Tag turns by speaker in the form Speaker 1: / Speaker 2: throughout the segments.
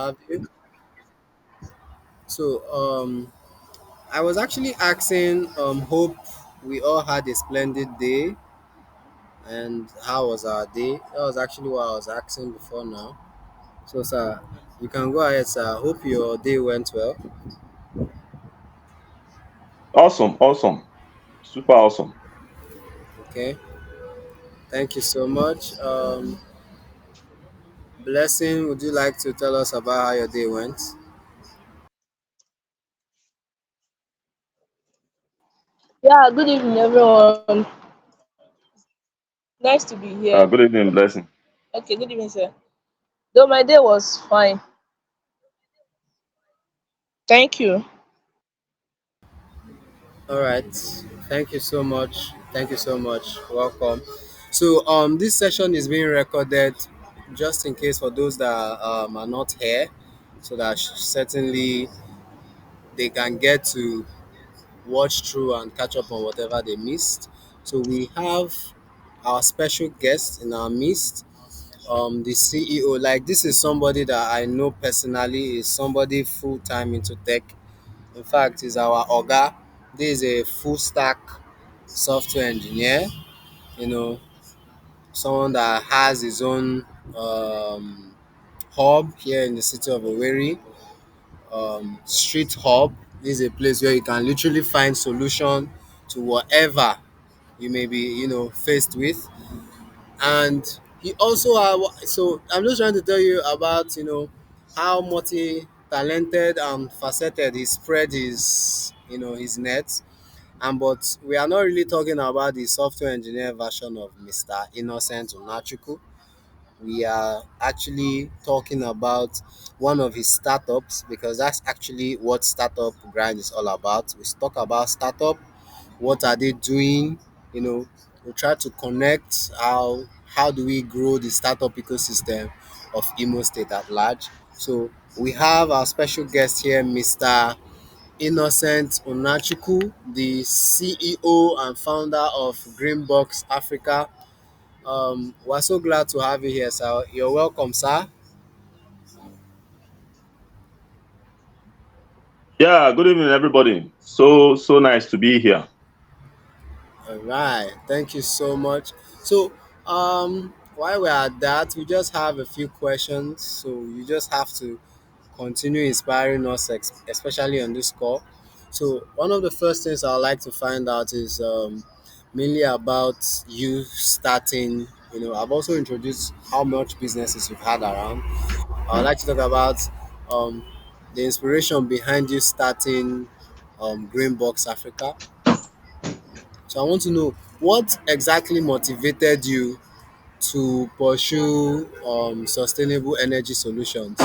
Speaker 1: Have you? So, I was actually asking, hope we all had a splendid day, and how was our day? That was actually what I was asking before now. So, sir, you can go ahead, sir. Hope your day went well.
Speaker 2: Awesome, awesome, super awesome.
Speaker 1: Okay, thank you so much. Blessing, would you like to tell us about how your day went?
Speaker 3: Yeah, good evening, everyone. Nice to be here.
Speaker 2: Good evening, blessing.
Speaker 3: Okay, good evening, sir. Though my day was fine. Thank you.
Speaker 1: All right. Thank you so much. Thank you so much. Welcome. So this session is being recorded just in case for those that are not here, so that certainly they can get to watch through and catch up on whatever they missed. So we have our special guest in our midst, the CEO. Like, this is somebody that I know personally, is somebody full time into tech. In fact, is our Oga. This is a full stack software engineer, you know, someone that has his own um, hub here in the city of Owerri, street hub. This is a place where you can literally find solution to whatever you may be, faced with. And he also so I'm just trying to tell you about, how multi-talented and faceted he spread his, his net. And but we are not really talking about the software engineer version of Mr. Innocent Unachukwu. We are actually talking about one of his startups, because that's actually what Startup Grind is all about. We talk about startup, what are they doing, we try to connect how do we grow the startup ecosystem of Imo State at large. So we have our special guest here, Mr. Innocent Unachukwu, the CEO and founder of Greenbox Africa. We're so glad to have you here, sir. You're welcome, sir.
Speaker 2: Yeah, good evening, everybody. So nice to be here.
Speaker 1: All right, thank you so much. So, while we're at that, we just have a few questions. So you just have to continue inspiring us, especially on this call. So one of the first things I'd like to find out is mainly about you starting. I've also introduced how much businesses you've had around. I would like to talk about um, the inspiration behind you starting Greenbox Africa. So I want to know what exactly motivated you to pursue sustainable energy solutions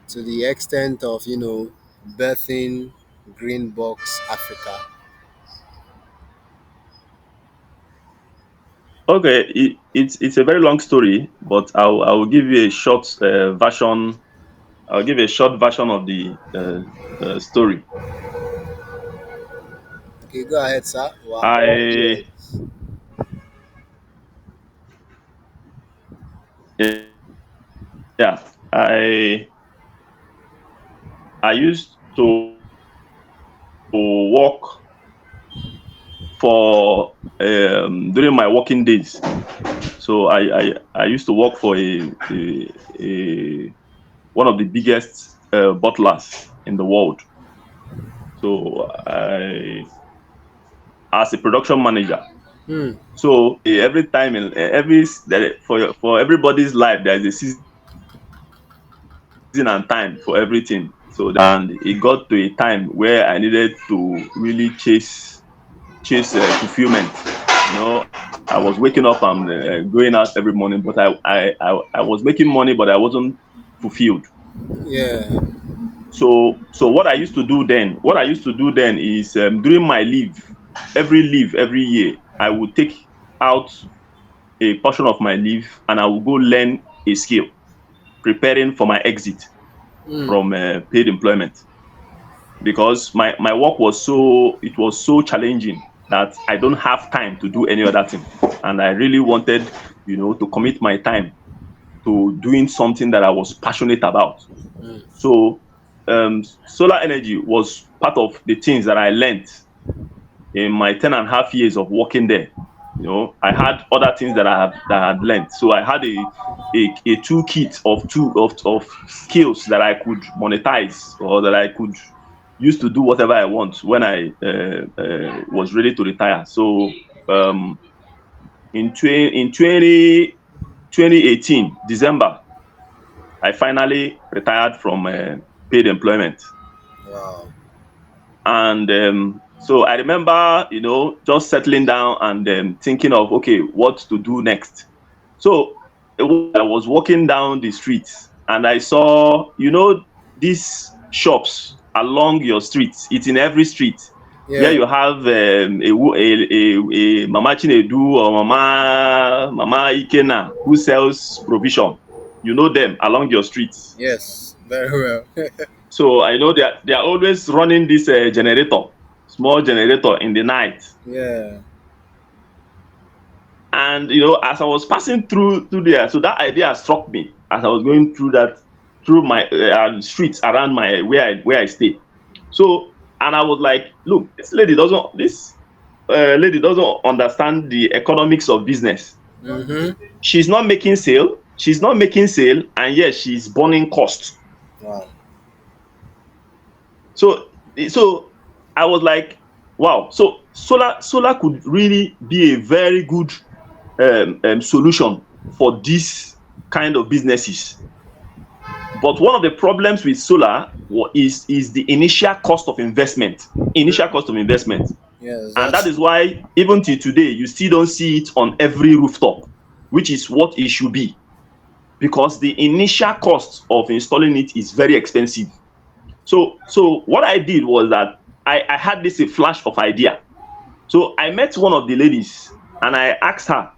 Speaker 1: to the extent of birthing Greenbox Africa.
Speaker 2: Okay, it's a very long story, but I will give you a short version. I'll give a short version of the story.
Speaker 1: Okay, go ahead, sir. We're all
Speaker 2: I
Speaker 1: ears.
Speaker 2: yeah, I used to work for during my working days. So I used to work for a one of the biggest butlers in the world. So I as a production manager.
Speaker 1: Hmm.
Speaker 2: So every time in every for everybody's life there is a season and time for everything. So and it got to a time where I needed to really chase fulfillment. You know, I was waking up and going out every morning, but I was making money, but I wasn't fulfilled.
Speaker 1: Yeah.
Speaker 2: So what I used to do then is during my leave every year, I would take out a portion of my leave and I will go learn a skill, preparing for my exit
Speaker 1: Hmm.
Speaker 2: from paid employment, because my work was so challenging that I don't have time to do any other thing, and I really wanted to commit my time to doing something that I was passionate about. So solar energy was part of the things that I learned in my 10.5 years of working there. You know, I had other things that I had learned. So I had a toolkit of skills that I could monetize, or that I could use to do whatever I want when I was ready to retire. So um, in 2018 December, I finally retired from paid employment.
Speaker 1: Wow.
Speaker 2: And so I remember, just settling down and thinking of, okay, what to do next. So I was walking down the street and I saw, these shops along your streets. It's in every street where
Speaker 1: Yeah.
Speaker 2: you have a Mama Chinedu or Mama Ikena who sells provision. You know them along your streets.
Speaker 1: Yes. Very well.
Speaker 2: So I know they are always running this generator, small generator in the night.
Speaker 1: Yeah.
Speaker 2: And as I was passing through there, so that idea struck me as I was going through my streets around my where I stay. So, and I was like, look, this lady doesn't understand the economics of business.
Speaker 1: Mm-hmm.
Speaker 2: She's not making sale. She's not making sale, and yet she's burning cost.
Speaker 1: Wow.
Speaker 2: So I was like, wow. So solar could really be a very good solution for this kind of businesses. But one of the problems with solar is the initial cost of investment. Initial cost of investment.
Speaker 1: Yes.
Speaker 2: And that is why even till today, you still don't see it on every rooftop, which is what it should be. Because the initial cost of installing it is very expensive. So what I did was that I had a flash of idea. So I met one of the ladies and I asked her,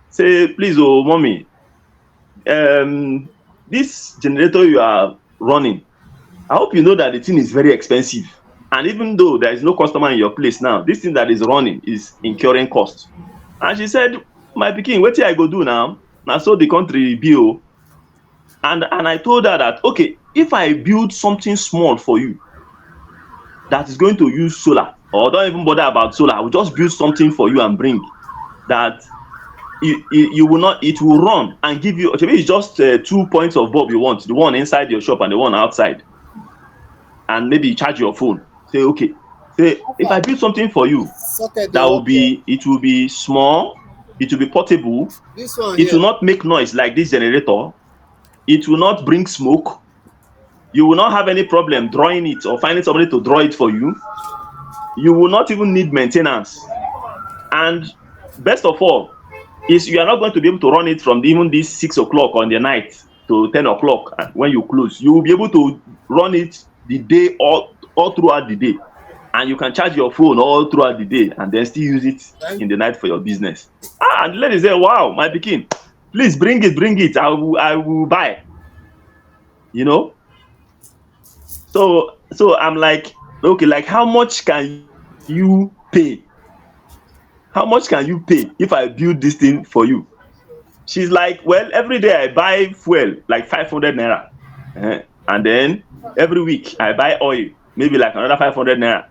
Speaker 2: say, please, oh mommy, this generator you are running, I hope you know that the thing is very expensive. And even though there is no customer in your place now, this thing that is running is incurring cost. And she said, my pikin, wetin I go do now? Na so the country be o. And I told her that, okay, if I build something small for you that is going to use solar, or don't even bother about solar, I will just build something for you and bring that you will not, it will run and give you, maybe it's just 2 points of bulb you want, the one inside your shop and the one outside, and maybe charge your phone. Say, okay, say, if I build something for you,
Speaker 1: Socket
Speaker 2: that
Speaker 1: dey
Speaker 2: will
Speaker 1: work well.
Speaker 2: be, it will be small, it will be portable,
Speaker 1: This one
Speaker 2: it
Speaker 1: here.
Speaker 2: will not make noise like this generator, it will not bring smoke, you will not have any problem drawing it or finding somebody to draw it for you, you will not even need maintenance, and best of all is you are not going to be able to run it from even this 6 o'clock on the night to 10 o'clock when you close. You will be able to run it the day, all throughout the day, and you can charge your phone all throughout the day and then still use it
Speaker 1: Thank
Speaker 2: in the night for your business. And the lady say, wow, my pikin, please bring it, I will buy, you know. So I'm like, okay, like how much can you pay? How much can you pay if I build this thing for you? She's like, well, every day I buy fuel like 500 naira. And then every week I buy oil, maybe like another 500 naira.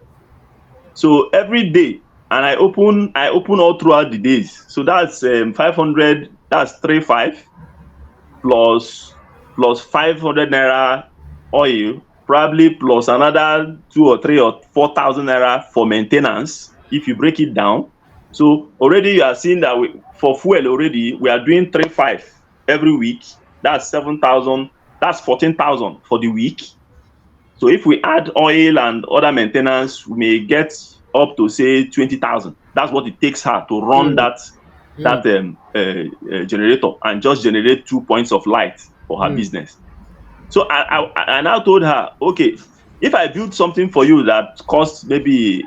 Speaker 2: So every day, and I open all throughout the days. So that's 500, that's 3,500 plus 500 naira oil, probably plus another 2 or 3 or 4,000 naira for maintenance if you break it down. So already you are seeing that for fuel already we are doing 3,500 every week. That's 7,000. That's 14,000 for the week. So if we add oil and other maintenance, we may get up to say 20,000. That's what it takes her to run that generator and just generate 2 points of light for her business. So I now told her, okay, if I build something for you that costs maybe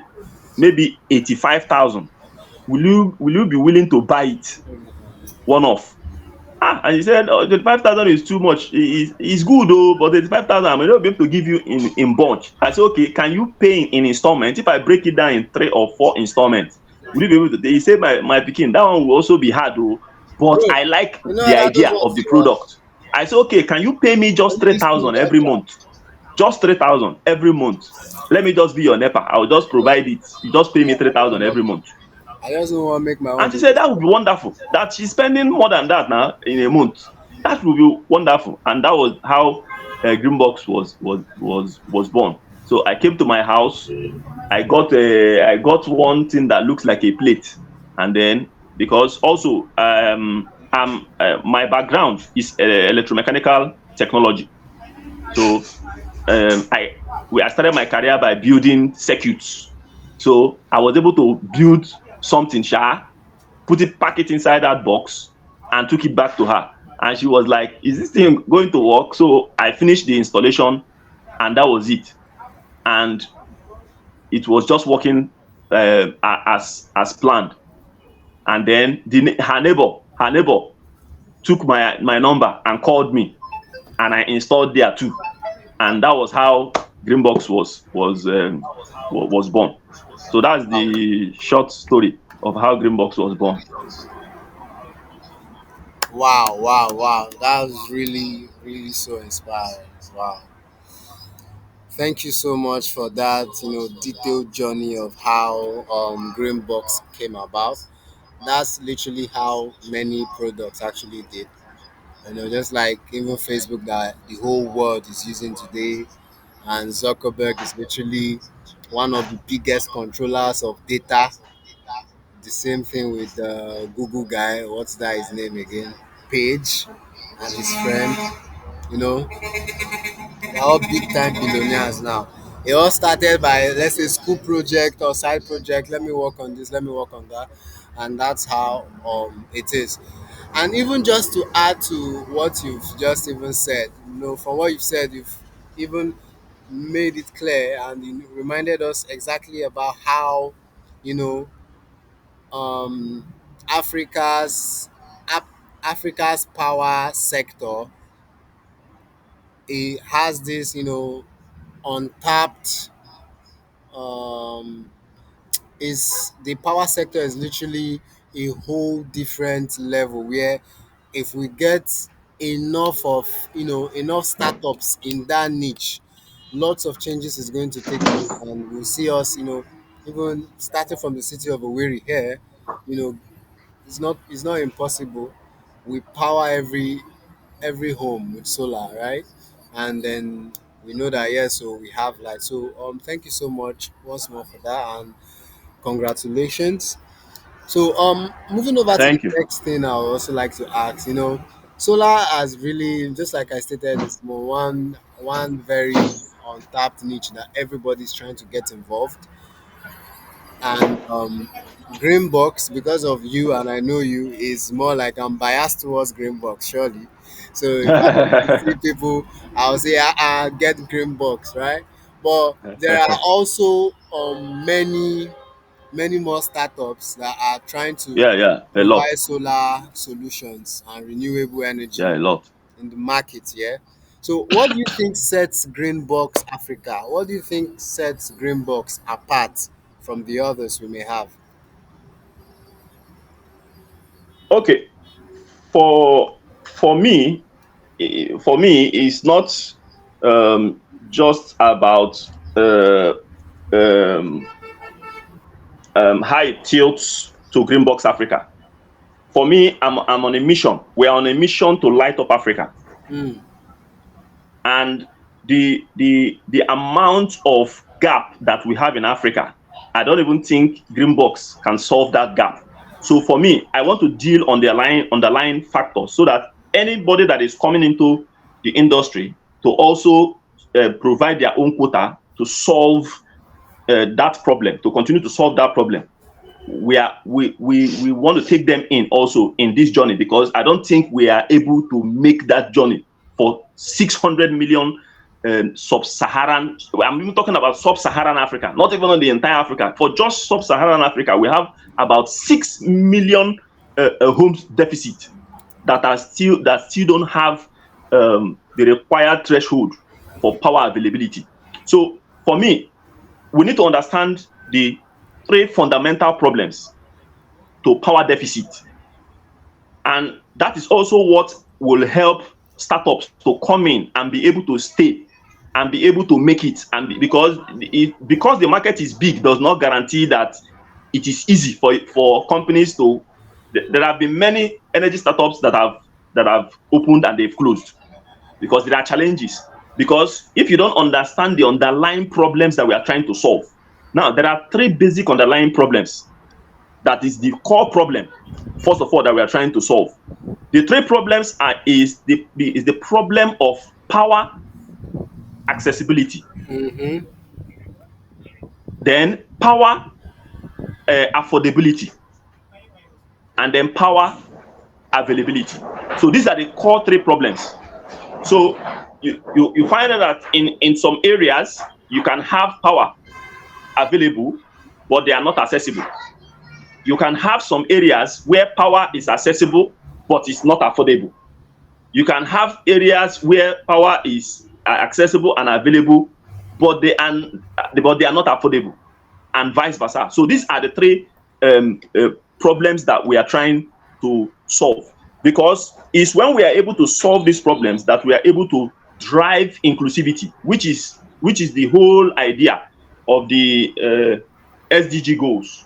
Speaker 2: 85,000, will you be willing to buy it one off? And he said, oh, 25,000 is too much. It's good though, but 85,000 I may not be able to give you in bunch. I said, okay, can you pay in installments? If I break it down in 3 or 4 installments, will you be able to? He said, my pikin, that one will also be hard though. but
Speaker 1: Bro,
Speaker 2: I like
Speaker 1: you know
Speaker 2: the
Speaker 1: how those
Speaker 2: idea of
Speaker 1: ones
Speaker 2: the
Speaker 1: work.
Speaker 2: product. I say, okay, can you pay me just
Speaker 1: Only
Speaker 2: three
Speaker 1: these things
Speaker 2: thousand
Speaker 1: that
Speaker 2: every
Speaker 1: try.
Speaker 2: month? Just 3,000 every month. Let me just be your NEPA. I'll just provide it. You just pay me
Speaker 1: I don't
Speaker 2: 3,000
Speaker 1: want
Speaker 2: every
Speaker 1: to.
Speaker 2: month.
Speaker 1: I just don't want to make my own
Speaker 2: And she said
Speaker 1: business.
Speaker 2: that would be wonderful. That she's spending more than that now in a month. That would be wonderful. And that was how Greenbox was born. So I came to my house. I got one thing that looks like a plate, and then because also my background is electromechanical technology. So I started my career by building circuits. So I was able to build something, pack it inside that box, and took it back to her. And she was like, "Is this thing going to work?" So I finished the installation, and that was it. And it was just working as planned. And then her neighbor took my number and called me, and I installed there too. And that was how Greenbox was born. So that's the short story of how Greenbox was born.
Speaker 1: Wow, wow, wow. That was really, really so inspiring. Wow. Thank you so much for that, detailed journey of how Greenbox came about. That's literally how many products actually did. Just like even Facebook that the whole world is using today, and Zuckerberg is literally one of the biggest controllers of data. The same thing with the Google guy. What's that his name again? Page and his friend. You know, they're all big time billionaires now. It all started by, let's say, school project or side project. Let me work on this. Let me work on that, and that's how it is. And even just to add to what you've just even said, from what you've said, you've even made it clear and you reminded us exactly about how you know um Africa's Af- Africa's power sector, it has this untapped um is the power sector is literally a whole different level where if we get enough startups in that niche, lots of changes is going to take place, and we'll see us even starting from the city of Owerri here. you know it's not impossible. We power every home with solar, right? And then we know that, yes, so we have light. So thank you so much once more for that, and congratulations. So moving over to the
Speaker 2: Thank you.
Speaker 1: next thing, I would also like to ask, solar has really, just like I stated, it's more one very untapped niche that everybody's trying to get involved. And Greenbox, because of you and I know you, is more like I'm biased towards Greenbox, surely. So if I want to see people, I'll say, get Greenbox, right? But there are also many more startups that are trying to
Speaker 2: Yeah, yeah, a lot.
Speaker 1: provide solar solutions and renewable energy
Speaker 2: Yeah, a lot.
Speaker 1: in the market. Yeah. So, what do you think sets Greenbox Africa? What do you think sets Greenbox apart from the others we may have?
Speaker 2: Okay, for for me, it's not um, just about uh, um, how it tilts to Greenbox Africa. For me, I'm on a mission. We're on a mission to light up Africa,
Speaker 1: Mm,
Speaker 2: and the amount of gap that we have in Africa, I don't even think Greenbox can solve that gap. So for me, I want to deal on the underlying factors so that anybody that is coming into the industry to also provide their own quota to solve that problem, to continue to solve that problem. We want to take them in also in this journey, because I don't think we are able to make that journey for 600 million sub-Saharan. I'm even talking about sub-Saharan Africa, not even on the entire Africa. For just sub-Saharan Africa, we have about 6 million homes deficit that still don't have the required threshold for power availability. So for me, we need to understand the three fundamental problems to power deficit. And that is also what will help startups to come in and be able to stay and be able to make it. Because the market is big does not guarantee that it is easy for companies to. There have been many energy startups that have opened and they've closed because there are challenges. Because if you don't understand the underlying problems that we are trying to solve, now there are three basic underlying problems that is the core problem, first of all, that we are trying to solve. The three problems is the problem of power accessibility,
Speaker 1: Mm-hmm.
Speaker 2: then power affordability, and then power availability. So these are the core three problems. So you find out that in some areas you can have power available, but they are not accessible. You can have some areas where power is accessible, but it's not affordable. You can have areas where power is accessible and available, but they are not affordable, and vice versa. So these are the three problems that we are trying to solve. Because it's when we are able to solve these problems that we are able to drive inclusivity, which is the whole idea of the SDG goals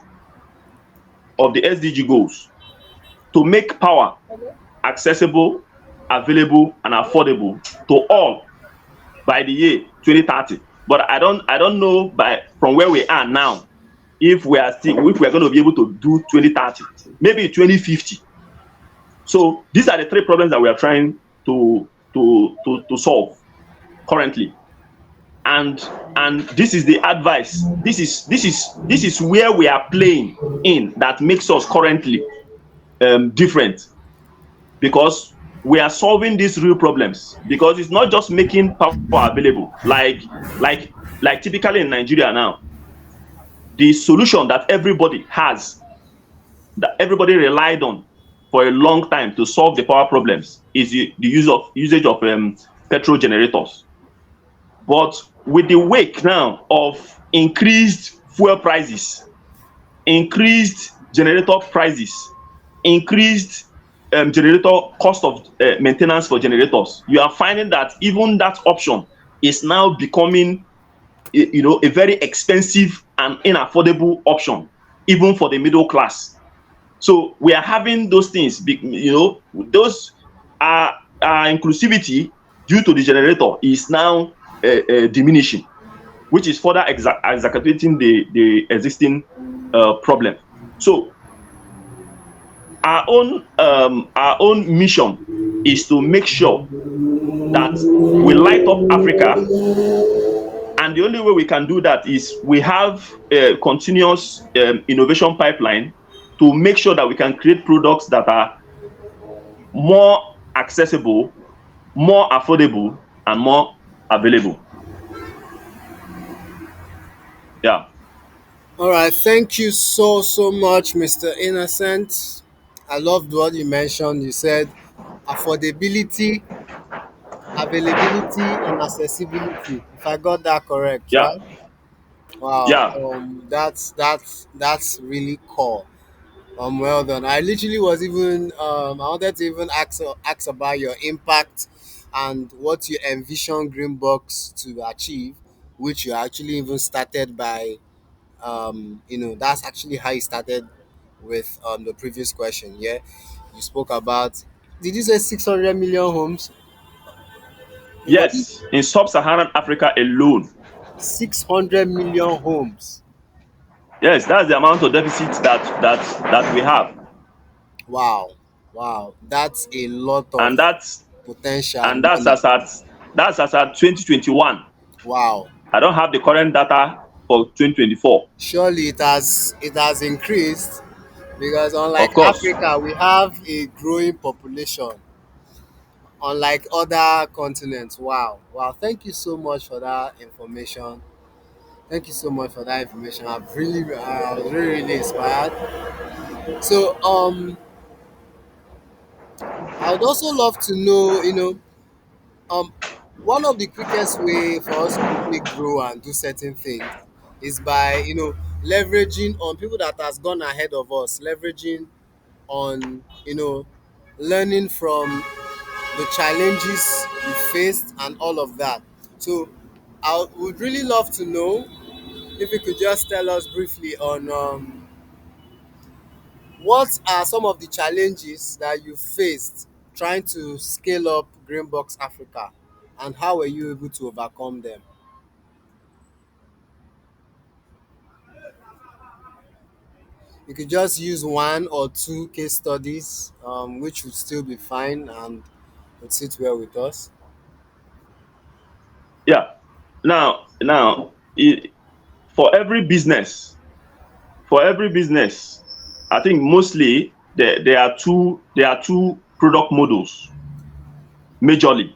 Speaker 2: to make power
Speaker 3: Hello?
Speaker 2: accessible, available, and affordable to all by the year 2030. But I don't know by from where we are now if we are going to be able to do 2030, maybe 2050. So these are the three problems that we are trying to solve currently. And this is the advice. This is where we are playing in that makes us currently different, because we are solving these real problems. Because it's not just making power available like typically in Nigeria now. The solution that everybody has, that everybody relied on for a long time to solve the power problems, is the usage of petrol generators. But with the wake now of increased fuel prices, increased generator prices, increased generator cost of main ten ance for generators, you are finding that even that option is now becoming a very expensive and inaffordable option, even for the middle class. So we are having those things, those inclusivity due to the generator is now diminishing, which is further exacerbating the existing problem. So our own mission is to make sure that we light up Africa, and the only way we can do that is we have a continuous innovation pipeline to make sure that we can create products that are more accessible, more affordable, and more available. Yeah.
Speaker 1: All right, thank you so much, Mr. Innocent. I loved what you mentioned. You said affordability, availability, and accessibility. If I got that correct,
Speaker 2: Yeah.
Speaker 1: right? Wow.
Speaker 2: Yeah.
Speaker 1: That's really cool. Well done. I literally was even I wanted to even ask about your impact and what you envision Greenbox to achieve, which you actually even started by that's actually how you started with the previous question. Yeah, you spoke about. Did you say 600 million homes? What is
Speaker 2: Yes. In sub-Saharan Africa alone.
Speaker 1: 600 million homes?
Speaker 2: Yes, that's the amount of deficit that we have.
Speaker 1: Wow, wow, that's a lot of
Speaker 2: And that's
Speaker 1: potential
Speaker 2: and
Speaker 1: and
Speaker 2: that's
Speaker 1: knowledge.
Speaker 2: as at 2021.
Speaker 1: Wow.
Speaker 2: I don't have the current data for 2024.
Speaker 1: Surely it has increased because
Speaker 2: Of
Speaker 1: unlike
Speaker 2: course.
Speaker 1: Africa, we have a growing population. Unlike other continents. Wow, wow. Thank you so much for that information. Thank you so much for that information. I was really, really inspired. So, I would also love to know, um, one of the quickest way for us to quickly grow and do certain things is by, leveraging on people that has gone ahead of us, leveraging on, learning from the challenges you faced and all of that. So I would really love to know if you could just tell us briefly on what are some of the challenges that you faced trying to scale up Greenbox Africa, and how were you able to overcome them? You could just use one or two case studies, which would still be fine and would sit well with us.
Speaker 2: Yeah. Now, for every business, I think mostly there are two product models majorly.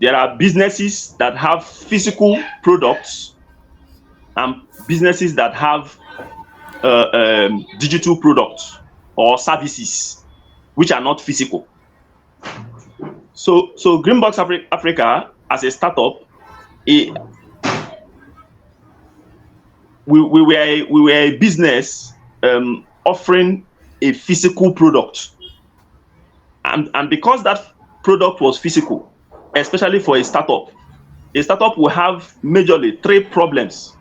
Speaker 2: There are businesses that have physical products and businesses that have digital products or services which are not physical. So Greenbox Africa as a startup, it, we were a business offering a physical product, and because that product was physical, especially for a startup will have majorly three problems.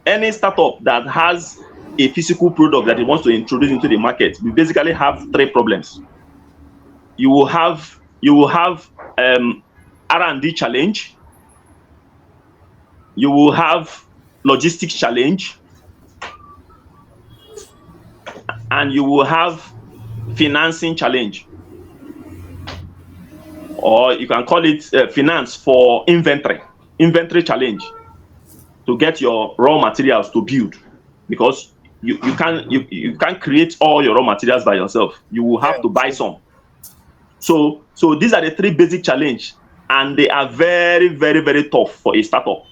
Speaker 2: Any startup that has a physical product that it wants to introduce into the market, we basically have three problems. You will have R&D challenge, you will have logistics challenge, and you will have financing challenge, or you can call it finance for inventory challenge, to get your raw materials to build, because you can't create all your raw materials by yourself. You will have
Speaker 1: Yeah,
Speaker 2: to buy
Speaker 1: true.
Speaker 2: some. So these are the three basic challenge, and they are very, very, very tough for a startup.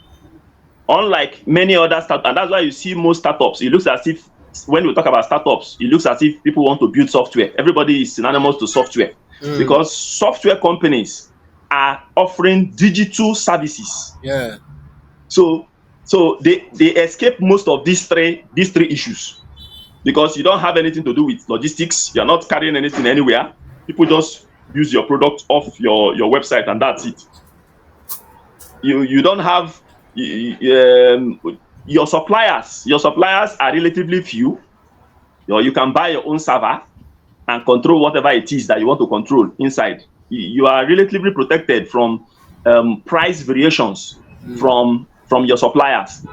Speaker 2: Unlike many other startups, and that's why you see most startups, it looks as if when we talk about startups, it looks as if people want to build software. Everybody is synonymous to software,
Speaker 1: Mm,
Speaker 2: because software companies are offering digital services.
Speaker 1: yeah.
Speaker 2: So they escape most of these three issues, because you don't have anything to do with logistics. You're not carrying anything anywhere. People just use your product off your website, and that's it. You don't have your suppliers. Your suppliers are relatively few. You can buy your own server and control whatever it is that you want to control inside. You are relatively protected from price variations
Speaker 1: Mm,
Speaker 2: from your suppliers.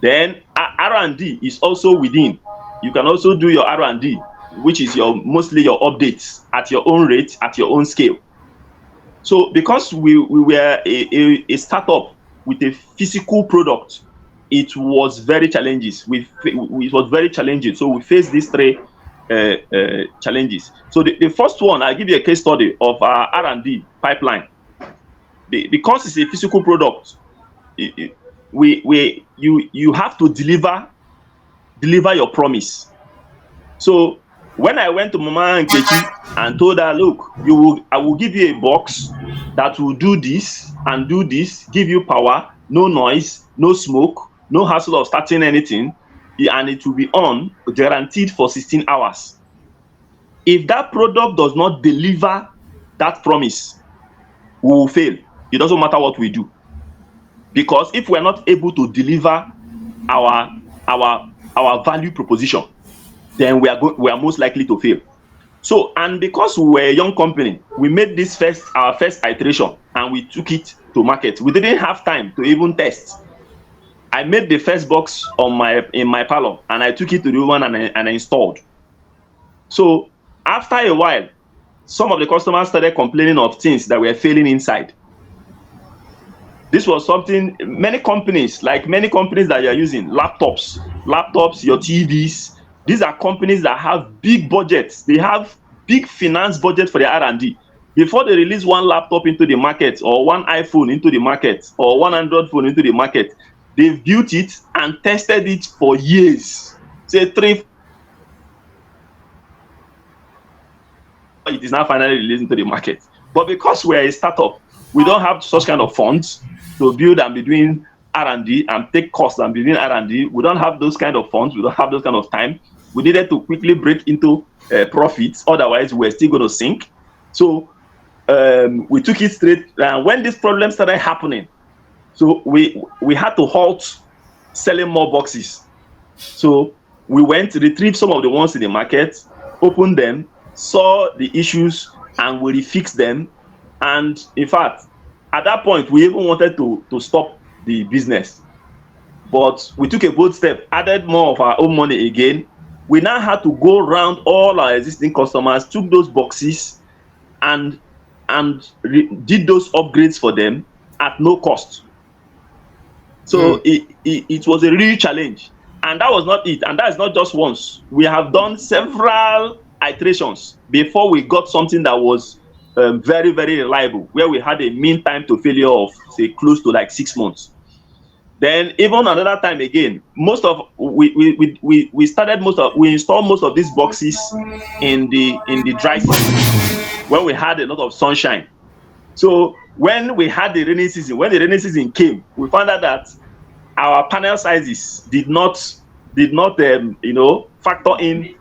Speaker 2: Then R&D is also within. You can also do your R&D, which is your mostly your updates at your own rate, at your own scale. So because we were a startup with a physical product, it was very challenges. It was very challenging. So we faced these three challenges. So the first one, I'll give you a case study of our R&D pipeline. Because it's a physical product, you have to deliver your promise. So when I went to Mama Nkechi and told her, look, I will give you a box that will do this and do this, give you power, no noise, no smoke, no hassle of starting anything, and it will be on guaranteed for 16 hours. If that product does not deliver that promise, we will fail. It doesn't matter what we do. Because if we're not able to deliver our our value proposition, then we are most likely to fail. So, and because we were a young company, we made our first iteration, and we took it to market. We didn't have time to even test. I made the first box in my parlor, and I took it to the woman, and I installed. So after a while, some of the customers started complaining of things that were failing inside. This was something many companies that you're using, laptops, your TVs. These are companies that have big budgets. They have big finance budget for their R&D. Before they release one laptop into the market, or one iPhone into the market, or one Android phone into the market, they've built it and tested it for years. Say 3, it is now finally released into the market. But because we're a startup, we don't have such kind of funds to build and be doing R&D and take costs and be doing R&D. We don't have those kind of funds. We don't have those kind of time. We needed to quickly break into profits. Otherwise, we're still going to sink. So we took it straight. And when this problem started happening, so we had to halt selling more boxes. So we went to retrieve some of the ones in the market, opened them, saw the issues, and we refixed them. And in fact, at that point, we even wanted to stop the business. But we took a bold step, added more of our own money again. We now had to go around all our existing customers, took those boxes, and did those upgrades for them at no cost.
Speaker 1: Hmm.
Speaker 2: So it was a real challenge. And that was not it. And that is not just once. We have done several iterations before we got something that was very, very reliable, where we had a mean time to failure of, say, close to like 6 months. Then even another time again, most of we started most of we installed most of these boxes in the dry season when we had a lot of sunshine. So when we had the rainy season, when the rainy season came, we found out that our panel sizes did not factor in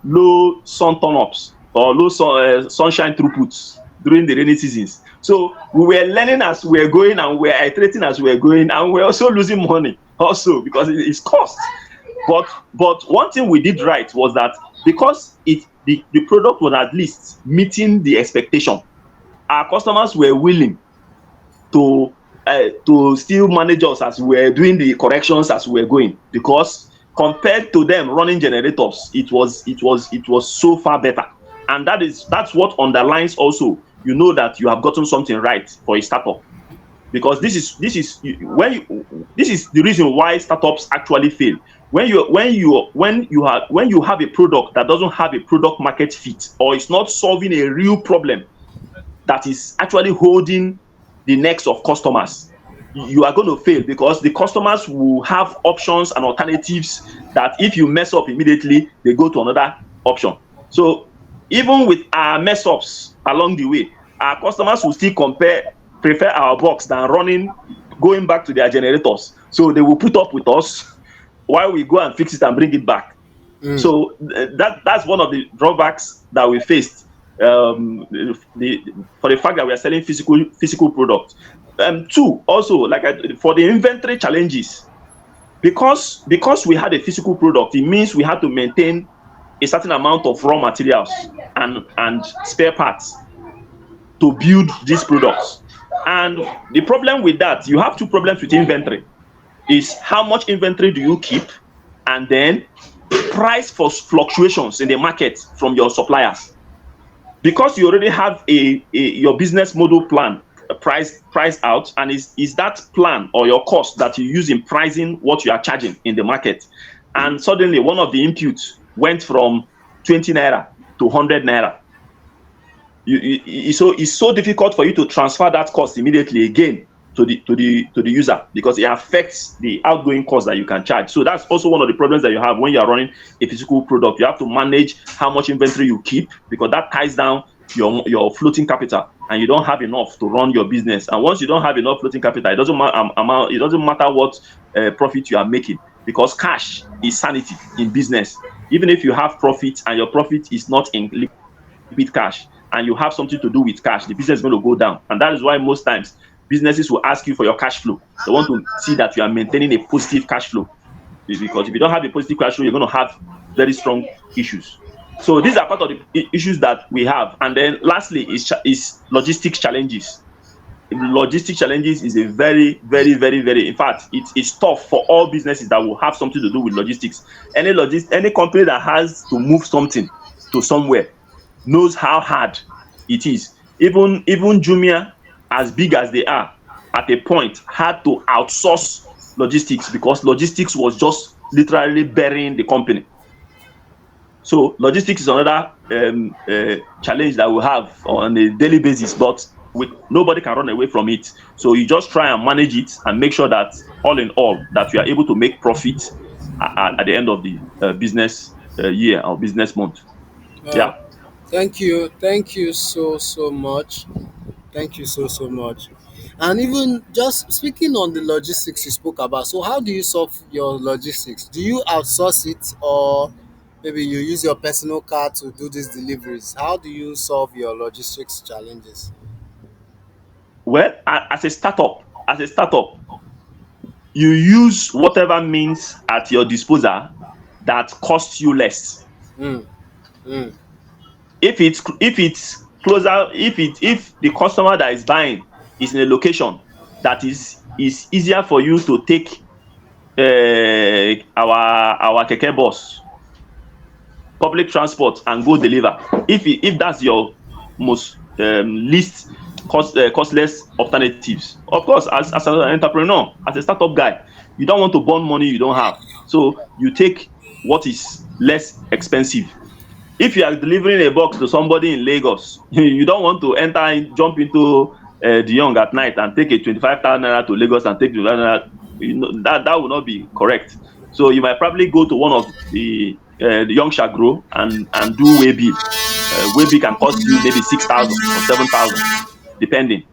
Speaker 2: low sun turn ups or low sunshine throughputs during the rainy seasons. So we were learning as we were going, and we were iterating as we were going, and we were also losing money also because it's cost. But one thing we did right was that because the product was at least meeting the expectation, our customers were willing to still manage us as we were doing the corrections as we were going, because compared to them running generators, it was so far better. And that's what underlines also, that you have gotten something right for a startup. Because this is the reason why startups actually fail. When you have a product that doesn't have a product market fit, or it's not solving a real problem that is actually holding the necks of customers, you are going to fail, because the customers will have options and alternatives that if you mess up immediately, they go to another option. So even with our mess ups along the way, our customers will still prefer our box than going back to their generators. So they will put up with us while we go and fix it and bring it back.
Speaker 1: Hmm.
Speaker 2: So that's one of the drawbacks that we faced, for the fact that we are selling physical products. Two, also, for the inventory challenges, because we had a physical product, it means we had to maintain a certain amount of raw materials and spare parts to build these products. And the problem with that, you have two problems with inventory: is how much inventory do you keep, and then price for fluctuations in the market from your suppliers. Because you already have your business model plan price out, and is that plan or your cost that you use in pricing what you are charging in the market, and suddenly one of the inputs went from 20 naira to 100 naira. So it's so difficult for you to transfer that cost immediately again to the user, because it affects the outgoing cost that you can charge. So that's also one of the problems that you have when you are running a physical product. You have to manage how much inventory you keep, because that ties down your floating capital, and you don't have enough to run your business. And once you don't have enough floating capital, it doesn't matter what profit you are making, because cash is sanity in business. Even if you have profit and your profit is not in liquid cash, and you have something to do with cash, the business is going to go down. And that is why most times businesses will ask you for your cash flow. They want to see that you are maintaining a positive cash flow, because if you don't have a positive cash flow, you're going to have very strong issues. So these are part of the issues that we have. And then lastly is logistics challenges. Logistics challenges is a very, very, very, very, in fact, it's tough for all businesses that will have something to do with logistics. Any company that has to move something to somewhere knows how hard it is. Even Jumia, as big as they are, at a point had to outsource logistics, because logistics was just literally burying the company. So logistics is another challenge that we have on a daily basis, but nobody can run away from it. So you just try and manage it and make sure that all in all that you are able to make profit at the end of the business year or business month.
Speaker 1: Uh,
Speaker 2: Yeah.
Speaker 1: thank you so much. Thank you so much. And even just speaking on the logistics you spoke about, so how do you solve your logistics? Do you outsource it, or maybe you use your personal car to do these deliveries. How do you solve your logistics challenges?
Speaker 2: Well, as a startup, you use whatever means at your disposal that costs you less.
Speaker 1: Mm, mm,
Speaker 2: If it's closer, if the customer that is buying is in a location that is easier for you to take our keke bus, public transport, and go deliver. If that's your most least costless alternatives, of course, as an entrepreneur, as a startup guy, you don't want to burn money you don't have, so you take what is less expensive. If you are delivering a box to somebody in Lagos, you don't want to jump into the young at night and take a 25,000 naira to Lagos and take 25,000 naira. That will not be correct. So you might probably go to one of the young shagro and do way bill. Way bill can cost you maybe 6,000 or 7,000, depending,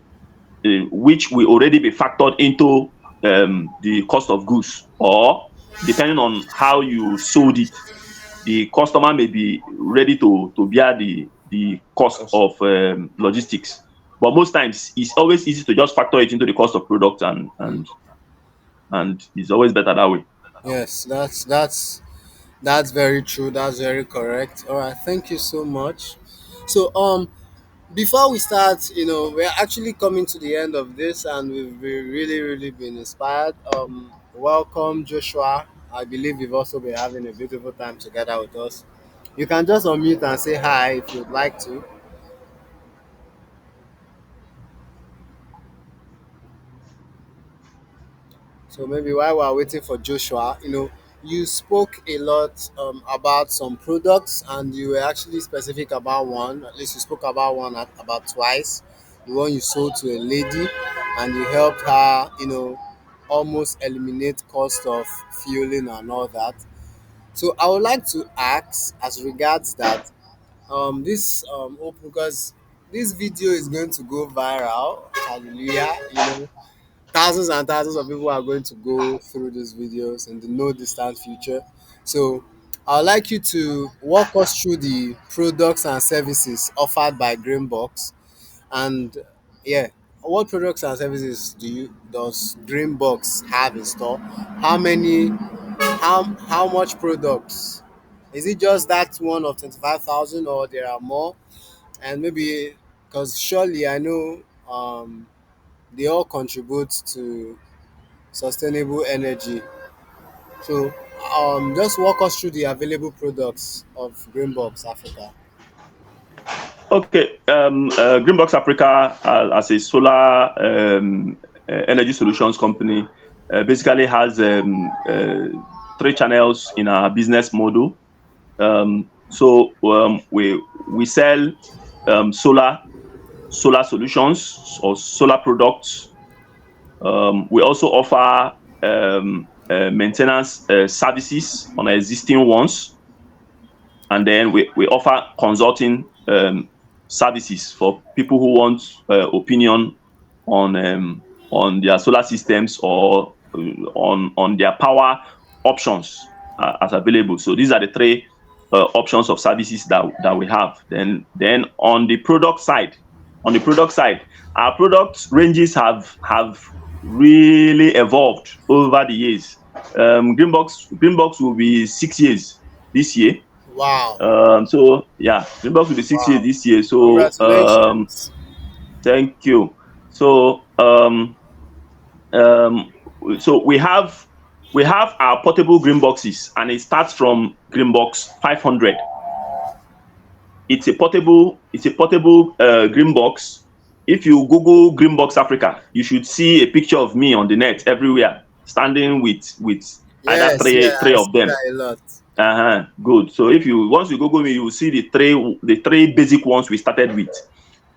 Speaker 2: which will already be factored into the cost of goods, or depending on how you sold it, the customer may be ready to bear the cost
Speaker 1: cost.
Speaker 2: of logistics. But most times, it's always easy to just factor it into the cost of product, and it's always better that way.
Speaker 1: Yes, that's very true. That's very correct. All right, thank you so much. So before we start, we're actually coming to the end of this, and really really been inspired. Welcome, Joshua. I believe you've also been having a beautiful time together with us. You can just unmute and say hi if you'd like to. So maybe while we're waiting for Joshua, you spoke a lot about some products, and you were actually specific about one. At least you spoke about one about twice. The one you sold to a lady, and you helped her, almost eliminate cost of fueling and all that. So I would like to ask, as regards that, this open, because this video is going to go viral. Hallelujah! Thousands and thousands of people are going to go through these videos in the no distant future. So I would like you to walk us through the products and services offered by Greenbox, and yeah, what products and services does Greenbox have in store? How many? How much products? Is it just that one of 25,000, or there are more? And maybe, because surely I know they all contribute to sustainable energy. So, just walk us through the available products of Greenbox Africa.
Speaker 2: Okay, Greenbox Africa, as a solar energy solutions company, basically has three channels in our business model. We sell solar solutions or solar products. We also offer maintenance services on existing ones, and then we offer consulting services for people who want opinion on their solar systems, or on their power options as available. So these are the three options of services that we have. Then on the product side, our product ranges have really evolved over the years. Greenbox will be 6 years this year.
Speaker 1: Wow.
Speaker 2: So yeah, Greenbox will be 6 years
Speaker 1: Wow.
Speaker 2: this year. So
Speaker 1: Congratulations.
Speaker 2: thank you. So um, so we have our portable green boxes, and it starts from Greenbox 500. It's a portable green box. If you Google Greenbox Africa, you should see a picture of me on the net everywhere, standing with either
Speaker 1: Yes,
Speaker 2: three
Speaker 1: yeah,
Speaker 2: three
Speaker 1: I
Speaker 2: of
Speaker 1: see
Speaker 2: them.
Speaker 1: that a lot.
Speaker 2: Good. So if you once you Google me, you will see the three basic ones we started with.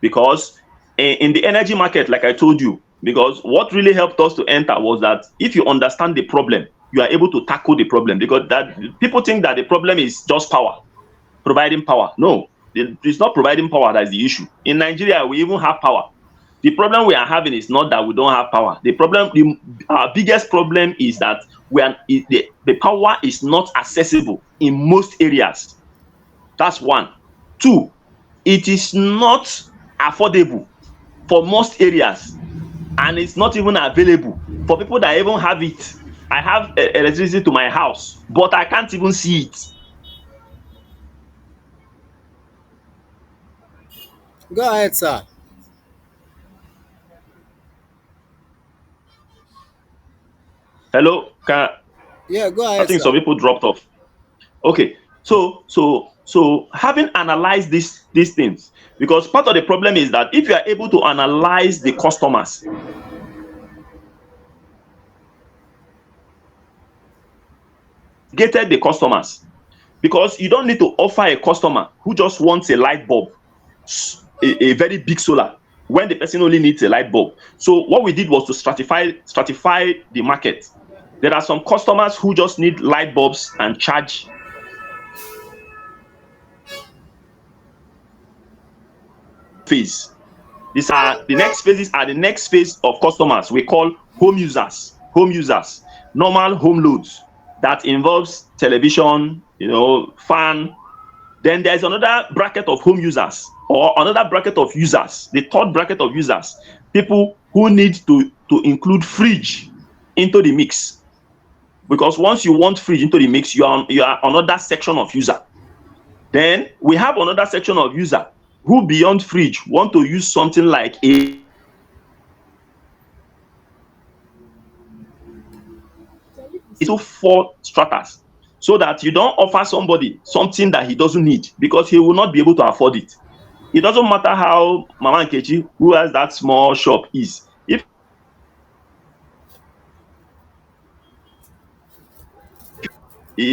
Speaker 2: Because in the energy market, like I told you, because what really helped us to enter was that if you understand the problem, you are able to tackle the problem. Because that people think that the problem is just power, providing power. No, it's not providing power that is the issue. In Nigeria, we even have power. The problem we are having is not that we don't have power. Our biggest problem is that the power is not accessible in most areas. That's one. Two, it is not affordable for most areas, and it's not even available for people that even have it. I have electricity to my house, but I can't even see it.
Speaker 1: Go ahead, sir.
Speaker 2: Hello,
Speaker 1: Yeah, go
Speaker 2: I
Speaker 1: ahead,
Speaker 2: think
Speaker 1: sir.
Speaker 2: some people dropped off. Okay, so having analyzed these things, because part of the problem is that if you are able to analyze the customers, gated the customers, because you don't need to offer a customer who just wants a light bulb a very big solar when the person only needs a light bulb. So what we did was to stratify the market. There are some customers who just need light bulbs and charge phase. These are the next phases are the next phase of customers we call home users. Home users, normal home loads that involves television, fan. Then there's another bracket of home users or another bracket of users, the third bracket of users, people who need to include fridge into the mix. Because once you want fridge into the mix, you are another section of user. Then we have another section of user who beyond fridge want to use something like a so four stratas, so that you don't offer somebody something that he doesn't need because he will not be able to afford it. It doesn't matter how Mama Nkechi, who has that small shop, is. If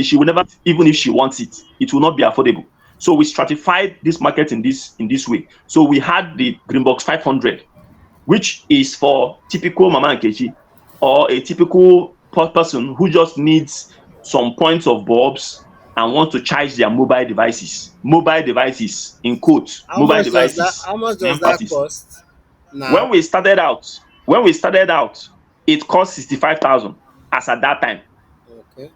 Speaker 2: she will never, even if she wants it, it will not be affordable. So we stratified this market in this way. So we had the Greenbox 500, which is for typical Mama Nkechi or a typical person who just needs some points of bulbs and want to charge their mobile devices. Mobile devices, in quotes,
Speaker 1: How
Speaker 2: mobile
Speaker 1: much does that?
Speaker 2: devices,
Speaker 1: How much does that
Speaker 2: emphasis.
Speaker 1: cost
Speaker 2: When
Speaker 1: now?
Speaker 2: we started out, when we started out, it cost 65,000 as at that time.
Speaker 1: Okay,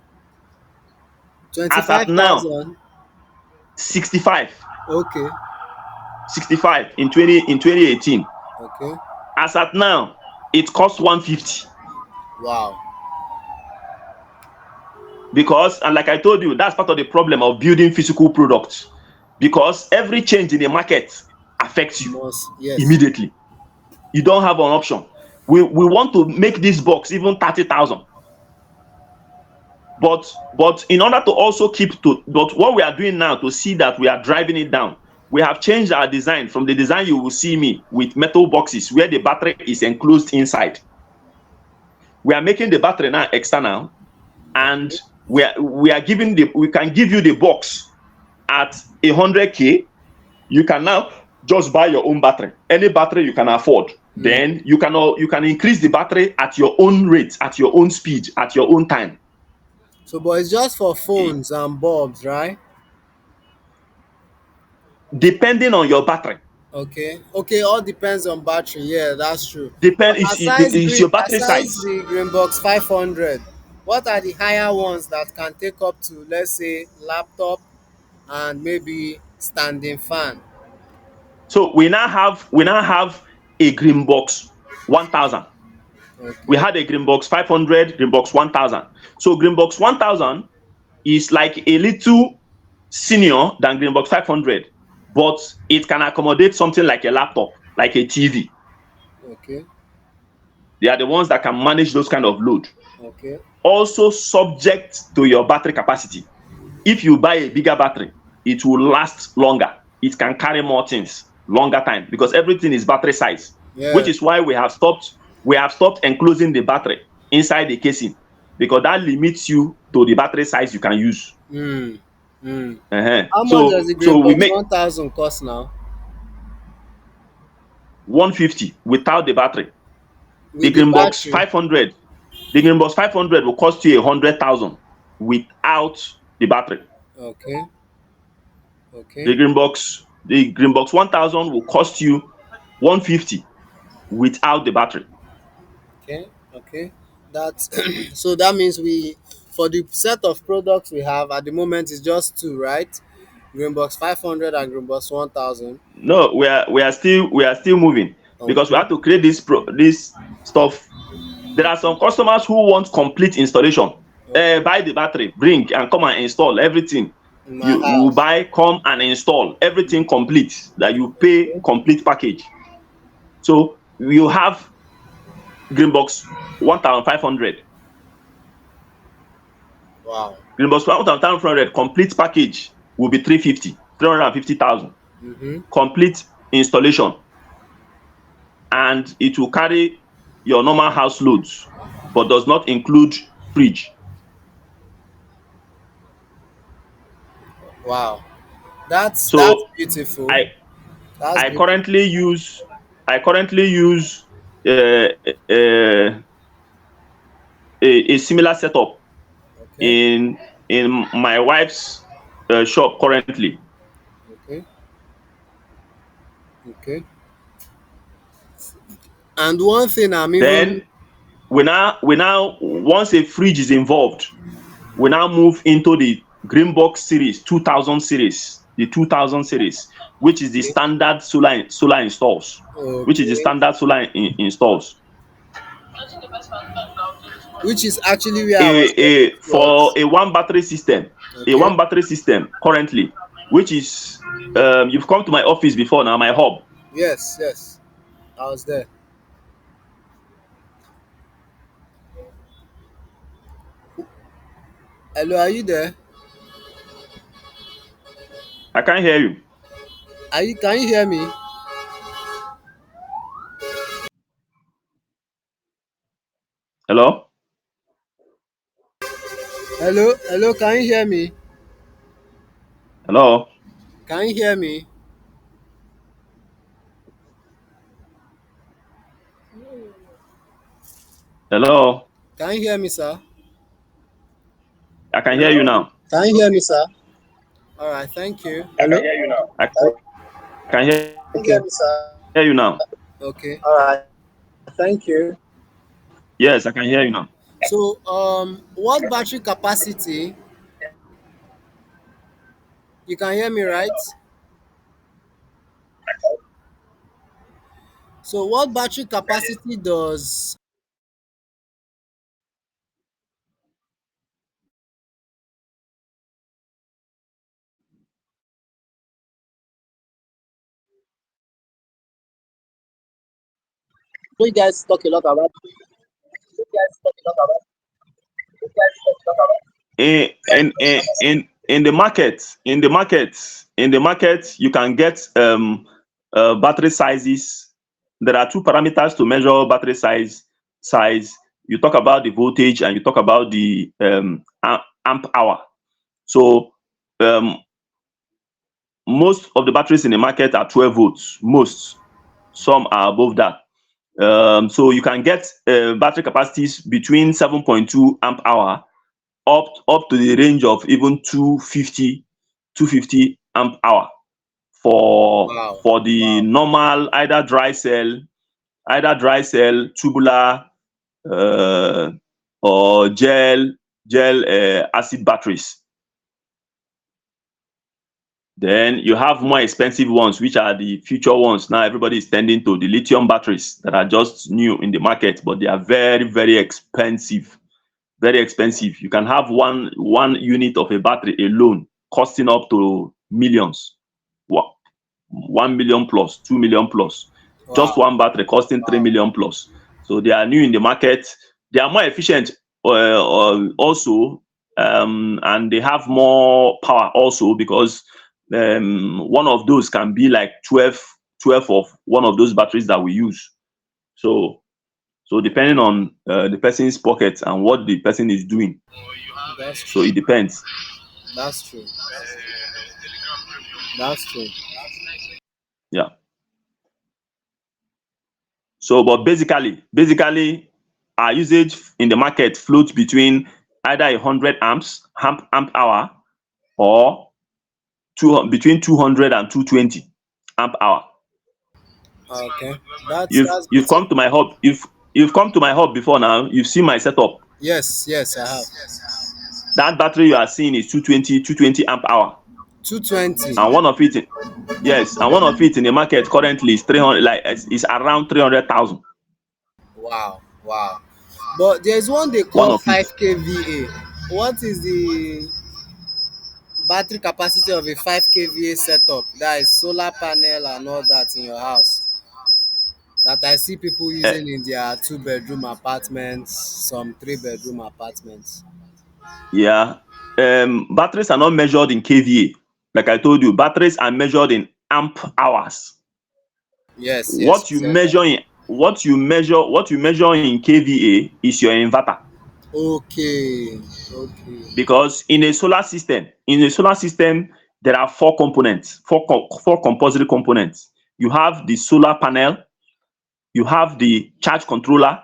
Speaker 2: As at
Speaker 1: twenty-five
Speaker 2: now,
Speaker 1: thousand.
Speaker 2: 65,
Speaker 1: Okay,
Speaker 2: 65 in 2018.
Speaker 1: okay.
Speaker 2: As at now, it costs 150.
Speaker 1: Wow.
Speaker 2: Because, and like I told you, that's part of the problem of building physical products. Because every change in the market affects you
Speaker 1: Most yes.
Speaker 2: immediately. You don't have an option. We want to make this box even 30,000. But in order to also but what we are doing now to see that we are driving it down, we have changed our design from the design you will see me with metal boxes where the battery is enclosed inside. We are making the battery now external, and
Speaker 1: Okay.
Speaker 2: we can give you the box at 100K. You can now just buy your own battery, any battery you can afford.
Speaker 1: Mm.
Speaker 2: Then you can increase the battery at your own rate, at your own speed, at your own time.
Speaker 1: So, but it's just for phones and bulbs, right?
Speaker 2: Depending on your battery.
Speaker 1: Okay. Okay. All depends on battery. Yeah, that's true.
Speaker 2: Depend
Speaker 1: But
Speaker 2: is your battery
Speaker 1: aside
Speaker 2: size.
Speaker 1: the Greenbox 500, what are the higher ones that can take up to, let's say, laptop and maybe standing fan?
Speaker 2: So we now have a Greenbox 1000. We
Speaker 1: Okay.
Speaker 2: had a Greenbox 500, Greenbox 1000. So Greenbox 1000 is like a little senior than Greenbox 500, but it can accommodate something like a laptop, like a TV.
Speaker 1: Okay.
Speaker 2: They are the ones that can manage those kind of load.
Speaker 1: Okay.
Speaker 2: Also subject to your battery capacity. If you buy a bigger battery, it will last longer. It can carry more things longer time because everything is battery size, which
Speaker 1: Yeah.
Speaker 2: is why we have stopped enclosing the battery inside the casing, because that limits you to the battery size you can use.
Speaker 1: Mm. Mm. How much does
Speaker 2: So
Speaker 1: the
Speaker 2: so we
Speaker 1: Greenbox
Speaker 2: make
Speaker 1: 1000 cost now?
Speaker 2: 150 without the battery. The
Speaker 1: With the
Speaker 2: Greenbox
Speaker 1: battery?
Speaker 2: 500, the Greenbox 500 will cost you 100,000 without the battery.
Speaker 1: Okay.
Speaker 2: The
Speaker 1: Okay.
Speaker 2: Greenbox 1000 will cost you 150 without the battery.
Speaker 1: Okay, okay. That's so that means we for the set of products we have at the moment is just two, right? Greenbox 500 and Greenbox 1000.
Speaker 2: No, we are still moving because we
Speaker 1: Okay,
Speaker 2: have to create this stuff. There are some customers who want complete installation.
Speaker 1: okay.
Speaker 2: Buy the battery, bring and come and install everything.
Speaker 1: In my
Speaker 2: You
Speaker 1: house.
Speaker 2: buy, come and install everything complete. That you pay
Speaker 1: Okay.
Speaker 2: complete package. So you have Greenbox 1500.
Speaker 1: Wow.
Speaker 2: Greenbox 1500 complete package will be 350,000
Speaker 1: Mm-hmm.
Speaker 2: complete installation, and it will carry your normal house loads, but does not include fridge.
Speaker 1: Wow. That's
Speaker 2: So
Speaker 1: beautiful.
Speaker 2: I
Speaker 1: That's
Speaker 2: I
Speaker 1: beautiful.
Speaker 2: currently use I currently use uh, uh, a similar setup
Speaker 1: Okay.
Speaker 2: in my wife's shop currently.
Speaker 1: Okay. Okay. And one thing I'm even
Speaker 2: Then we now once a fridge is involved, we now move into the Greenbox series 2000 series, the 2000 series, which is the standard solar installs, which is the
Speaker 1: okay.
Speaker 2: standard solar installs.
Speaker 1: Which is actually where I was heading
Speaker 2: For
Speaker 1: towards.
Speaker 2: a
Speaker 1: Okay.
Speaker 2: one battery system currently, which is you've come to my office before now, my hub.
Speaker 1: Yes, yes. I was there. Hello, are you there?
Speaker 2: I can't hear you.
Speaker 1: Can you hear me?
Speaker 2: Hello,
Speaker 1: Hello, hello, can you hear me?
Speaker 2: hello,
Speaker 1: Can you hear me?
Speaker 2: hello.
Speaker 1: Can you hear me, sir?
Speaker 2: I can hear you now.
Speaker 1: Can you hear me, sir? All right, thank you. Hello?
Speaker 2: I can hear
Speaker 1: Can you hear me, sir?
Speaker 2: you now.
Speaker 1: Okay. All right, thank you.
Speaker 2: Yes, I can hear you now.
Speaker 1: So, what battery capacity? You can hear me, right? So, what battery capacity does? So you guys talk a lot about. You guys talk a lot about. You guys talk a lot about.
Speaker 2: In the market, you can get battery sizes. There are two parameters to measure battery size. You talk about the voltage and you talk about the amp hour. So um, most of the batteries in the market are 12 volts. Most, some are above that. So you can get battery capacities between 7.2 amp hour up to the range of even 250 amp hour for
Speaker 1: Wow,
Speaker 2: for the
Speaker 1: wow,
Speaker 2: normal either dry cell, tubular, uh, or gel acid batteries. Then you have more expensive ones, which are the future ones. Now everybody is tending to the lithium batteries that are just new in the market, but they are very, very expensive. Very expensive. You can have one unit of a battery alone costing up to millions. 1 million plus, 2 million plus. Just
Speaker 1: wow,
Speaker 2: one battery costing three
Speaker 1: wow,
Speaker 2: million plus. So they are new in the market. They are more efficient also, and they have more power also because one of those can be like 12 of one of those batteries that we use. So depending on the person's pocket and what the person is doing,
Speaker 1: that's
Speaker 2: so
Speaker 1: true.
Speaker 2: it depends.
Speaker 1: That's true. That's true.
Speaker 2: Yeah. So, but basically, our usage in the market floats between either 100 amp hour, or between 200 and 220 amp hour.
Speaker 1: Okay, that's
Speaker 2: You've
Speaker 1: that's good
Speaker 2: you've
Speaker 1: to
Speaker 2: come to
Speaker 1: know.
Speaker 2: my hub. You've come to my hub before now. You've seen my setup.
Speaker 1: Yes, yes, I have.
Speaker 2: That battery you are seeing is 220 amp hour,
Speaker 1: 220.
Speaker 2: and one of it, yes, and one of it in the market currently is 300, like is around 300,000.
Speaker 1: Wow, wow. But there's one they
Speaker 2: One
Speaker 1: call
Speaker 2: of it.
Speaker 1: 5K VA. What is the battery capacity of a 5K VA setup? That is solar panel and all that in your house. That I see people
Speaker 2: Uh,
Speaker 1: using in their two-bedroom apartments, some three-bedroom apartments.
Speaker 2: yeah. Batteries are not measured in kVA. Like I told you, batteries are measured in amp hours.
Speaker 1: Yes, yes,
Speaker 2: What
Speaker 1: you
Speaker 2: you
Speaker 1: said that.
Speaker 2: measure in what you measure in kVA is your inverter.
Speaker 1: Okay, okay,
Speaker 2: Because in a solar system, there are four components, four compulsory components. You have the solar panel, you have the charge controller,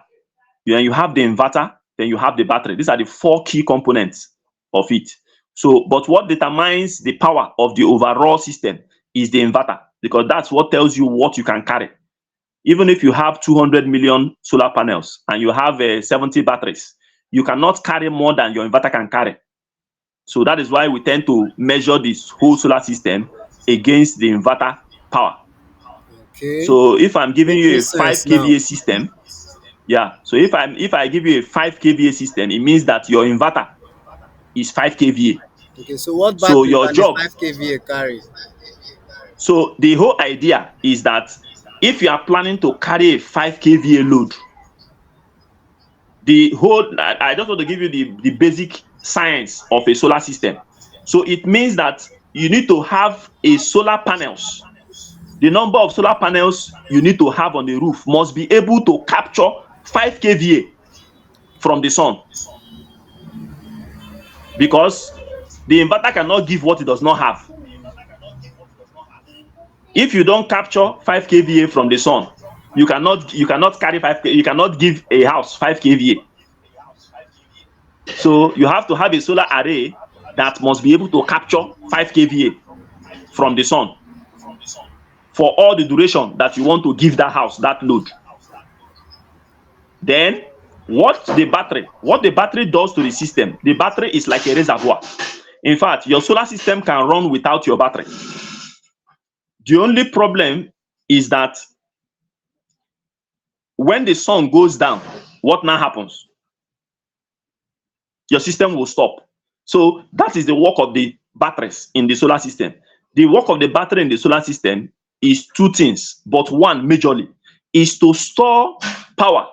Speaker 2: then you have the inverter, then you have the battery. These are the four key components of it. So, but what determines the power of the overall system is the inverter, because that's what tells you what you can carry. Even if you have 200 million solar panels and you have 70 batteries, you cannot carry more than your inverter can carry. So that is why we tend to measure this whole solar system against the inverter power.
Speaker 1: okay.
Speaker 2: So if I'm giving
Speaker 1: Making
Speaker 2: you a
Speaker 1: sense
Speaker 2: 5
Speaker 1: now.
Speaker 2: kVA system, yeah. So if I give you a 5 kVA system, it means that your inverter is 5 kVA.
Speaker 1: Okay, so what
Speaker 2: So
Speaker 1: battery
Speaker 2: your
Speaker 1: can a
Speaker 2: job,
Speaker 1: 5K VA carry?
Speaker 2: so the whole idea is that if you are planning to carry a 5 kVA load, I just want to give you the basic science of a solar system. So it means that you need to have a solar panels. The number of solar panels you need to have on the roof must be able to capture 5 kVA from the sun, because the inverter cannot give what it does not have. If you don't capture 5 kVA from the sun, you cannot carry 5 you cannot give a house 5 kVA. So you have to have a solar array that must be able to capture 5 kVA from the sun for all the duration that you want to give that house that load. Then what the battery does to the system, the battery is like a reservoir. In fact, your solar system can run without your battery. The only problem is that when the sun goes down, what now happens? Your system will stop. So that is the work of the batteries in the solar system. The work of the battery in the solar system is two things, but one majorly is to store power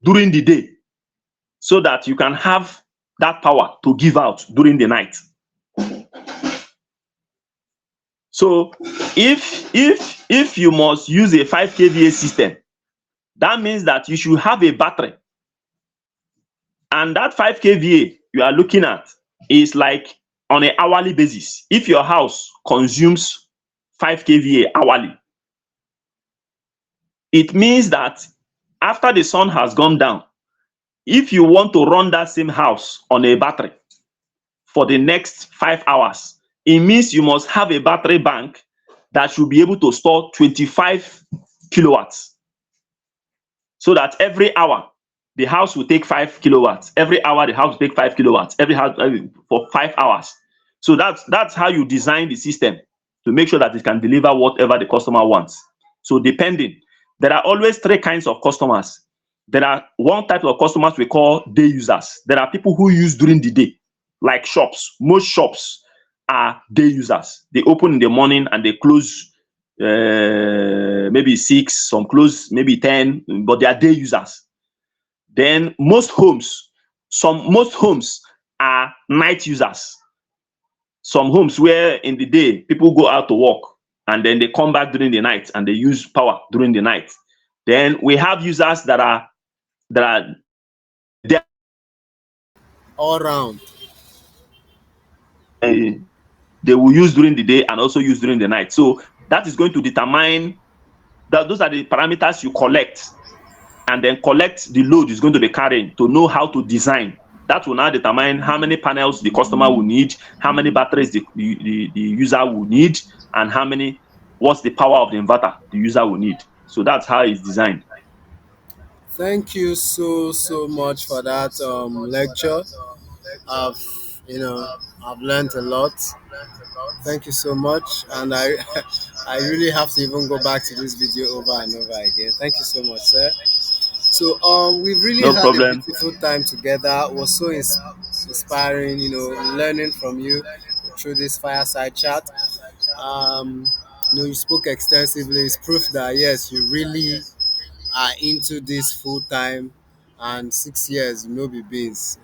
Speaker 2: during the day so that you can have that power to give out during the night. So if you must use a 5 kVA system, that means that you should have a battery, and that 5 kVA you are looking at is like on an hourly basis. If your house consumes 5 kVA hourly, it means that after the sun has gone down, if you want to run that same house on a battery for the next 5 hours, it means you must have a battery bank that should be able to store 25 kilowatts, so that every hour the house will take 5 kilowatts. Every hour the house will take 5 kilowatts. Every house for 5 hours. So that's how you design the system to make sure that it can deliver whatever the customer wants. So depending, there are always three kinds of customers. There are one type of customers we call day users. There are people who use during the day, like shops. Most shops are day users. They open in the morning and they close maybe 6, some close maybe 10, but they are day users. Then most homes are night users. Some homes where in the day people go out to work and then they come back during the night and they use power during the night. Then we have users that are
Speaker 1: All round.
Speaker 2: they will use during the day and also use during the night. So that is going to determine that those are the parameters you collect, and then collect the load is going to be carrying to know how to design. That will now determine how many panels the customer will need, how many batteries the user will need, and what's the power of the inverter the user will need. So that's how it's designed.
Speaker 1: Thank you so much for that lecture. I've you know I've learned a lot. Thank you so much, and I I really have to even go back to this video over and over again. Thank you so much, sir. So we've really
Speaker 2: No
Speaker 1: had a
Speaker 2: problem.
Speaker 1: beautiful time together. It was so inspiring, learning from you through this fireside chat. Um, you spoke extensively. It's proof that yes, you really are into this full time, and 6 years, be beans.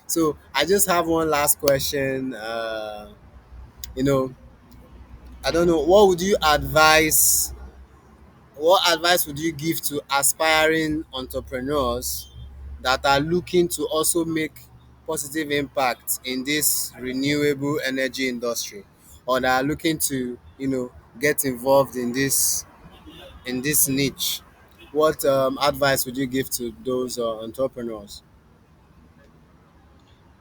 Speaker 1: So I just have one last question. You know, I don't know. What advice would you give to aspiring entrepreneurs that are looking to also make positive impact in this renewable energy industry, or that are looking to, get involved in this niche? What advice would you give to those entrepreneurs?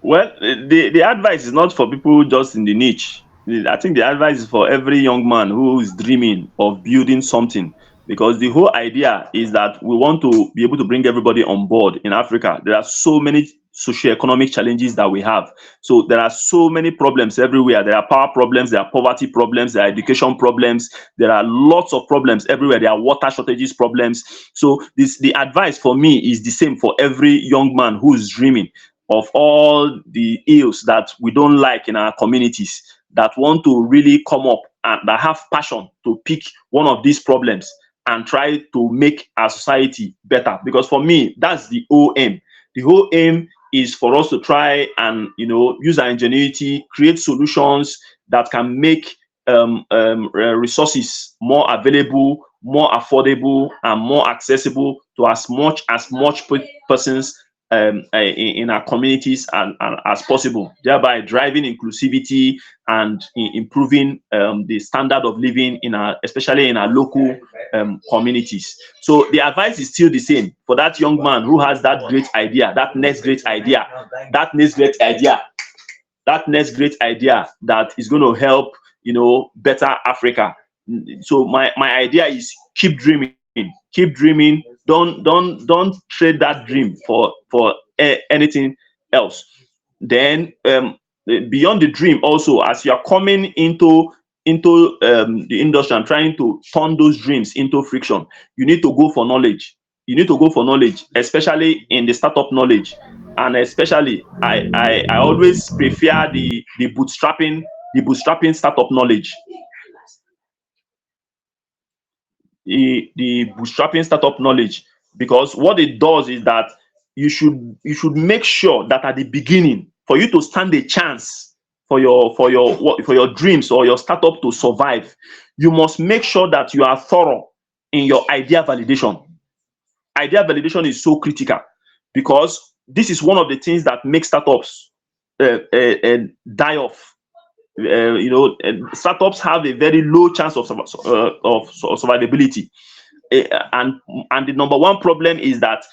Speaker 2: Well, the advice is not for people just in the niche. I think the advice is for every young man who is dreaming of building something, because the whole idea is that we want to be able to bring everybody on board in Africa. There are so many socioeconomic challenges that we have. So there are so many problems everywhere. There are power problems, there are poverty problems, there are education problems, there are lots of problems everywhere. There are water shortages problems. So the advice for me is the same for every young man who is dreaming of all the ills that we don't like in our communities, that want to really come up and that have passion to pick one of these problems and try to make our society better. Because for me, that's the whole aim. The whole aim is for us to try and use our ingenuity, create solutions that can make resources more available, more affordable, and more accessible to as much persons in our communities and as possible, thereby driving inclusivity and improving the standard of living in our, especially in our local communities. So the advice is still the same for that young man who has that great idea, that next great idea, that next great idea, that next great idea that is going to help better Africa. So my idea is keep dreaming, keep dreaming. Don't trade that dream for anything else. Then beyond the dream, also, as you are coming into the industry and trying to turn those dreams into friction, you need to go for knowledge. You need to go for knowledge, especially in the startup knowledge. And especially I always prefer the bootstrapping startup knowledge. The bootstrapping startup knowledge, because what it does is that you should make sure that at the beginning, for you to stand a chance for your dreams or your startup to survive, you must make sure that you are thorough in your idea validation. Idea validation is so critical, because this is one of the things that makes startups die off. Startups have a very low chance of survivability. And the number one problem is that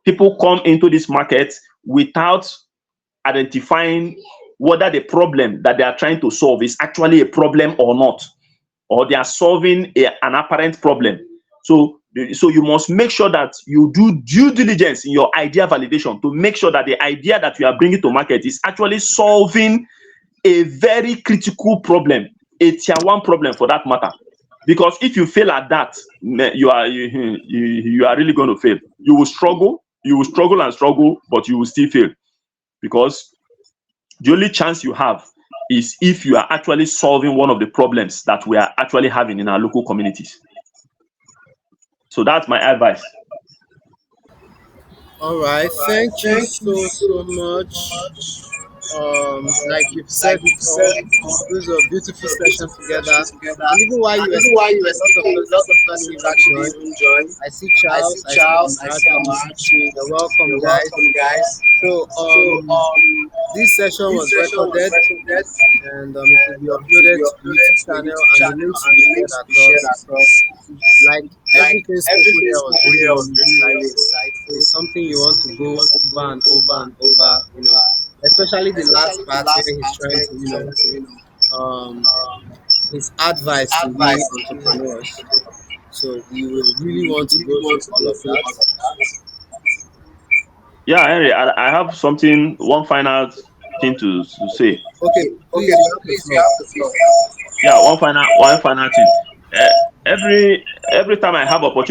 Speaker 2: people come into this market without identifying whether the problem that they are trying to solve is actually a problem or not, or they are solving an apparent problem. So you must make sure that you do due diligence in your idea validation to make sure that the idea that you are bringing to market is actually solving a very critical problem, a tier one problem for that matter. Because if you fail at that, you are really going to fail. You will struggle and struggle, but you will still fail, because the only chance you have is if you are actually solving one of the problems that we are actually having in our local communities. So that's my advice.
Speaker 1: All right, thank you so much. Like you've said it all, it was a beautiful session together. And even while you were speaking, a lot of us actually even joined. I see Charles, I see Amarachi. You're welcome, guys. So this session was recorded, and it will be uploaded to the YouTube channel, and the links will be shared across. Like everything spoken here was really, really insightful. It's something you want to go over and over and over, especially the last part where he's trying to, his advice to we entrepreneurs. So we will really want to go through all of that.
Speaker 2: Yeah, Henry, I have something, one final thing to say.
Speaker 1: Okay, please, you have the floor.
Speaker 2: Yeah, one final thing. Uh, every time I have opportunity